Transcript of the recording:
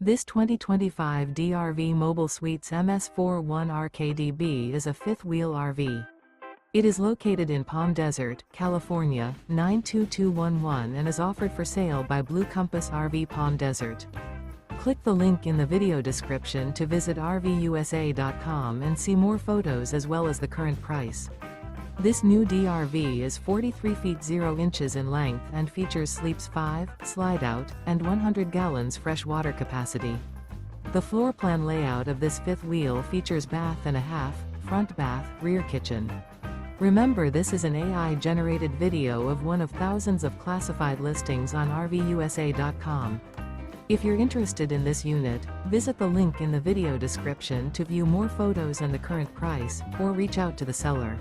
This 2025 DRV Mobile Suites MS 41RKDB is a fifth-wheel RV. It is located in Palm Desert, California, 92211 and is offered for sale by Blue Compass RV Palm Desert. Click the link in the video description to visit RVUSA.com and see more photos as well as the current price. This new DRV is 43 feet 0 inches in length and features sleeps 5, Slideout, and 100 gallons fresh water capacity. The floor plan layout of this fifth wheel features bath and a half, front bath, rear kitchen. Remember, this is an AI-generated video of one of thousands of classified listings on RVUSA.com. If you're interested in this unit, visit the link in the video description to view more photos and the current price, or reach out to the seller.